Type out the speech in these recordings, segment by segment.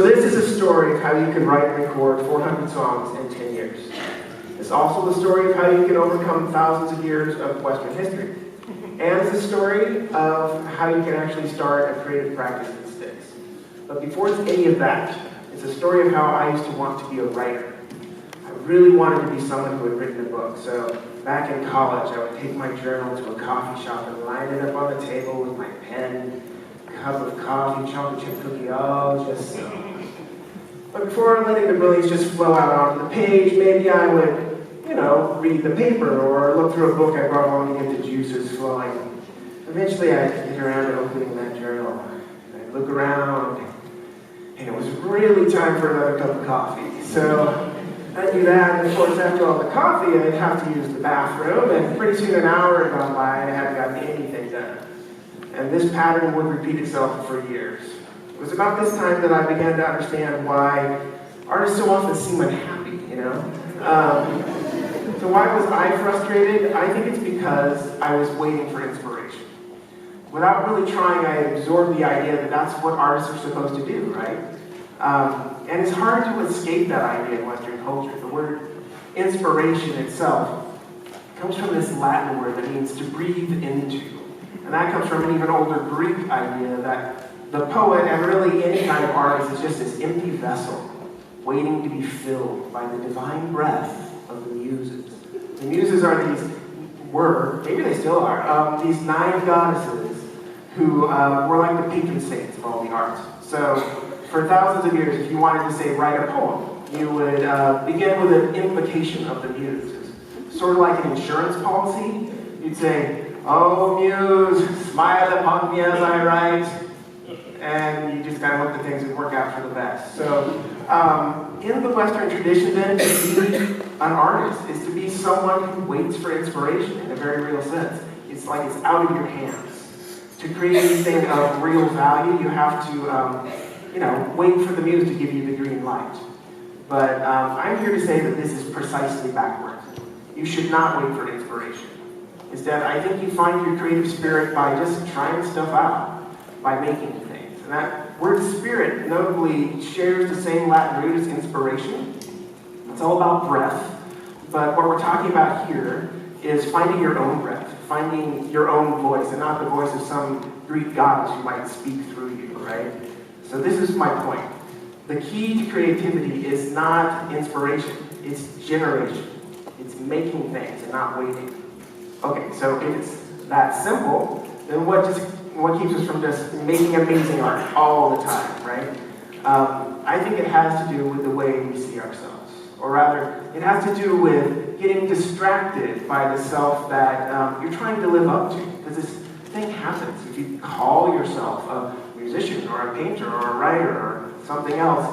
this is a story of how you can write and record 400 songs in 10 years. It's also the story of how you can overcome thousands of years of Western history. And it's a story of how you can actually start a creative practice that sticks. But before it's any of that, it's a story of how I used to want to be a writer. I really wanted to be someone who had written a book. So back in college, I would take my journal to a coffee shop and line it up on the table with my pen, cup of coffee, chocolate chip cookie, all just so. But before letting the brilliance just flow out onto the page, maybe I would, read the paper or look through a book I brought along to get the juices flowing. Eventually, I'd get around to opening that journal. I'd look around, and it was really time for another cup of coffee. So I'd do that, and of course, after all the coffee, I'd have to use the bathroom, and pretty soon an hour had gone by, and I hadn't gotten anything done. And this pattern would repeat itself for years. It was about this time that I began to understand why artists so often seem unhappy, So why was I frustrated? I think it's because I was waiting for inspiration. Without really trying, I absorbed the idea that that's what artists are supposed to do, right? And it's hard to escape that idea in Western culture. The word inspiration itself comes from this Latin word that means to breathe into. And that comes from an even older Greek idea that the poet, and really any kind of artist, is just this empty vessel waiting to be filled by the divine breath of the muses. The muses maybe they still are, these 9 goddesses who were like the patron saints of all the arts. So for thousands of years, if you wanted to say write a poem, you would begin with an invocation of the muses. Sort of like an insurance policy. You'd say, "Oh muse, smile upon me as I write," and you just kind of look at things and work out for the best. So in the Western tradition then, to be an artist is to be someone who waits for inspiration in a very real sense. It's like it's out of your hands. To create anything of real value, you have to wait for the muse to give you the green light. But I'm here to say that this is precisely backwards. You should not wait for inspiration. Instead, I think you find your creative spirit by just trying stuff out, by making things. And that word spirit notably shares the same Latin root as inspiration. It's all about breath. But what we're talking about here is finding your own breath, finding your own voice, and not the voice of some Greek goddess who might speak through you, right? So this is my point. The key to creativity is not inspiration, it's generation. It's making things and not waiting. Okay, so if it's that simple, then what keeps us from just making amazing art all the time, right? I think it has to do with the way we see ourselves. Or rather, it has to do with getting distracted by the self that you're trying to live up to. Because this thing happens. If you call yourself a musician or a painter or a writer or something else,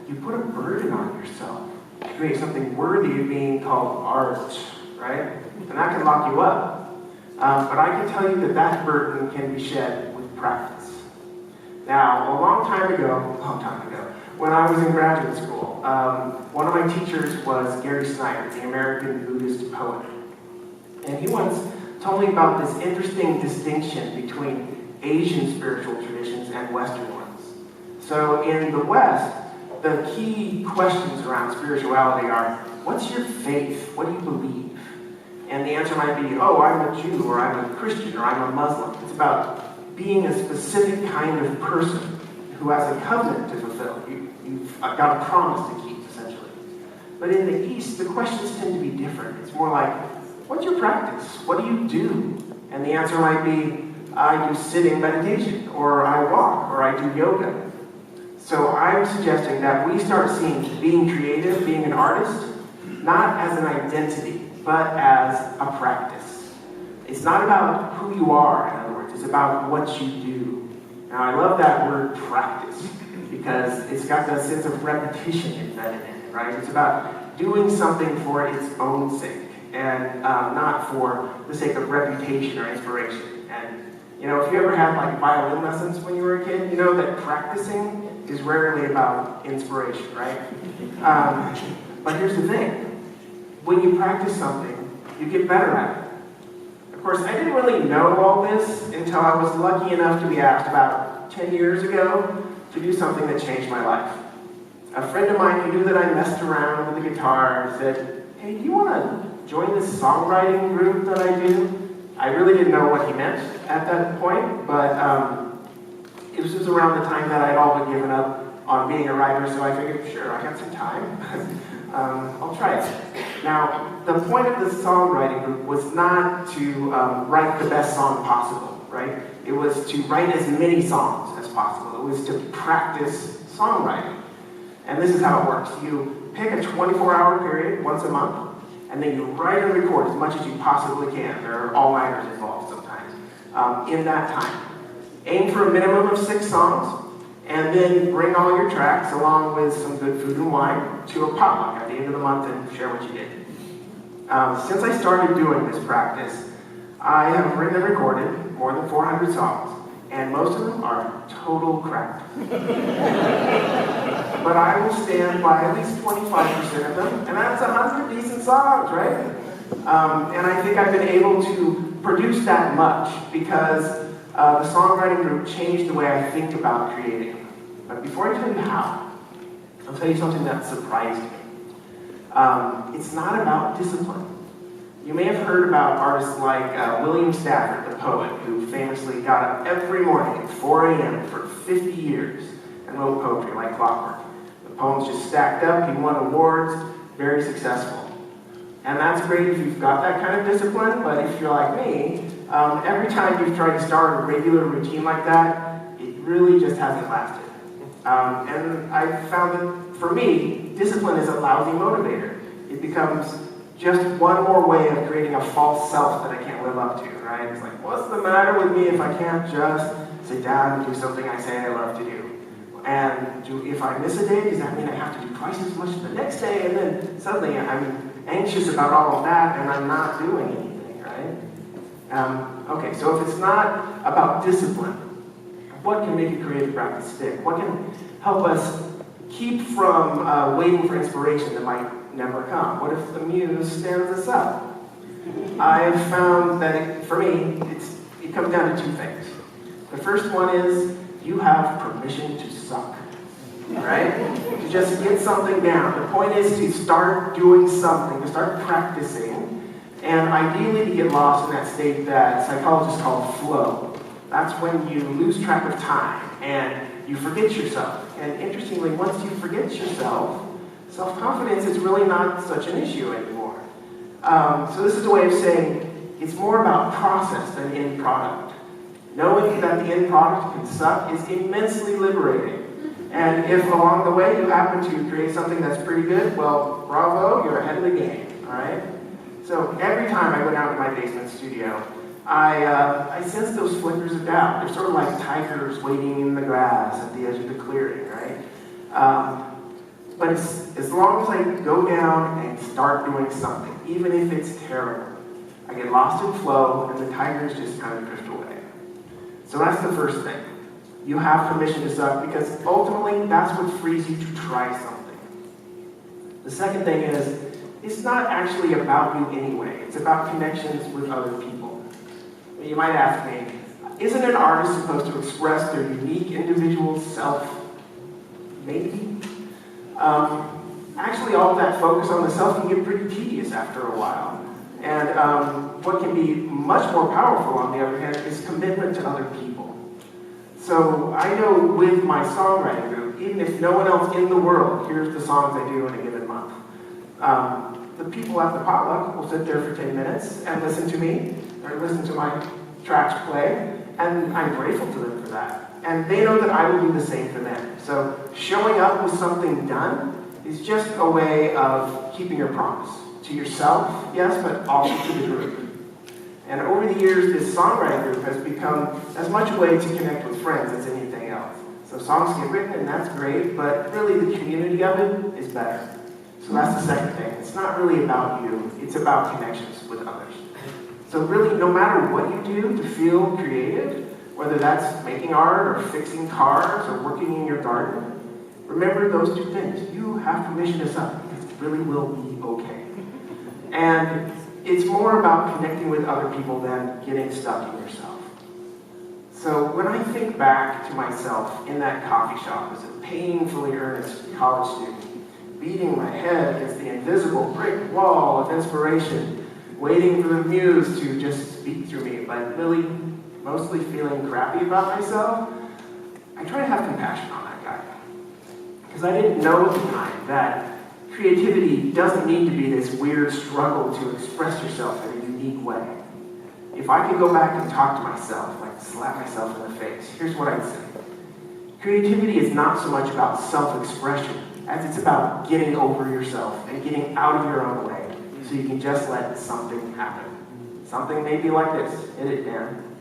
you put a burden on yourself to create something worthy of being called art, right? And that can lock you up. But I can tell you that that burden can be shed with practice. Now, a long time ago, when I was in graduate school, one of my teachers was Gary Snyder, the American Buddhist poet. And he once told me about this interesting distinction between Asian spiritual traditions and Western ones. So in the West, the key questions around spirituality are, what's your faith? What do you believe? And the answer might be, oh, I'm a Jew, or I'm a Christian, or I'm a Muslim. It's about being a specific kind of person who has a covenant to fulfill. You've got a promise to keep, essentially. But in the East, the questions tend to be different. It's more like, what's your practice? What do you do? And the answer might be, I do sitting meditation, or I walk, or I do yoga. So I'm suggesting that we start seeing being creative, being an artist, not as an identity, but as a practice. It's not about who you are, in other words. It's about what you do. Now, I love that word practice, because it's got that sense of repetition embedded in it, right? It's about doing something for its own sake, and not for the sake of reputation or inspiration. And, if you ever had like violin lessons when you were a kid, you know that practicing is rarely about inspiration, right? But here's the thing. When you practice something, you get better at it. Of course, I didn't really know all this until I was lucky enough to be asked about 10 years ago to do something that changed my life. A friend of mine who knew that I messed around with the guitar said, "Hey, do you want to join this songwriting group that I do?" I really didn't know what he meant at that point, but it was just around the time that I'd all but given up on being a writer, so I figured, sure, I got some time. I'll try it. Now, the point of the songwriting group was not to write the best song possible, right? It was to write as many songs as possible. It was to practice songwriting. And this is how it works. You pick a 24-hour period once a month, and then you write and record as much as you possibly can. There are all-nighters involved sometimes in that time. Aim for a minimum of 6 songs, and then bring all your tracks along with some good food and wine to a potluck at the end of the month and share what you did. Since I started doing this practice, I have written and recorded more than 400 songs, and most of them are total crap. But I will stand by at least 25% of them, and that's 100 decent songs, right? And I think I've been able to produce that much because the songwriting group changed the way I think about creating. But before I tell you how, I'll tell you something that surprised me. It's not about discipline. You may have heard about artists like William Stafford, the poet, who famously got up every morning at 4 a.m. for 50 years and wrote poetry like clockwork. The poems just stacked up, he won awards, very successful. And that's great if you've got that kind of discipline, but if you're like me, every time you've tried to start a regular routine like that, it really just hasn't lasted. And I found that, for me, discipline is a lousy motivator. It becomes just one more way of creating a false self that I can't live up to, right? It's like, what's the matter with me if I can't just sit down and do something I say I love to do? And if I miss a day, does that mean I have to do twice as much the next day? And then suddenly I'm anxious about all of that and I'm not doing anything, right? Okay, so if it's not about discipline, what can make a creative practice stick? What can help us keep from waiting for inspiration that might never come? What if the muse stands us up? I've found that, for me, it comes down to 2 things. The first one is you have permission to suck, right? To just get something down. The point is to start doing something, to start practicing, and ideally to get lost in that state that psychologists call flow. That's when you lose track of time and you forget yourself. And interestingly, once you forget yourself, self-confidence is really not such an issue anymore. So this is a way of saying it's more about process than end product. Knowing that the end product can suck is immensely liberating. And if along the way you happen to create something that's pretty good, well, bravo, you're ahead of the game, all right? So every time I go down to my basement studio, I sense those flickers of doubt. They're sort of like tigers waiting in the grass at the edge of the clearing, right? But as long as I go down and start doing something, even if it's terrible, I get lost in flow and the tigers just kind of drift away. So that's the first thing. You have permission to suck because ultimately that's what frees you to try something. The second thing is, it's not actually about you anyway. It's about connections with other people. You might ask me, isn't an artist supposed to express their unique individual self? Maybe. Actually, all of that focus on the self can get pretty tedious after a while. And what can be much more powerful, on the other hand, is commitment to other people. So I know with my songwriting group, even if no one else in the world hears the songs I do in a given month, the people at the potluck will sit there for 10 minutes and listen to me, or listen to my tracks play, and I'm grateful to them for that. And they know that I will do the same for them. So showing up with something done is just a way of keeping your promise. To yourself, yes, but also to the group. And over the years, this songwriting group has become as much a way to connect with friends as anything else. So songs get written, and that's great, but really the community of it is better. So that's the second thing. It's not really about you, it's about connections with others. So really, no matter what you do to feel creative, whether that's making art or fixing cars or working in your garden, remember those 2 things. You have permission to suck because it really will be okay. And it's more about connecting with other people than getting stuck in yourself. So when I think back to myself in that coffee shop as a painfully earnest college student, beating my head against the invisible brick wall of inspiration, waiting for the muse to just speak through me, but really mostly feeling crappy about myself, I try to have compassion on that guy. Because I didn't know at the time that creativity doesn't need to be this weird struggle to express yourself in a unique way. If I could go back and talk to myself, like slap myself in the face, here's what I'd say. Creativity is not so much about self-expression as it's about getting over yourself and getting out of your own way so you can just let something happen. Something maybe like this. Hit it, Dan.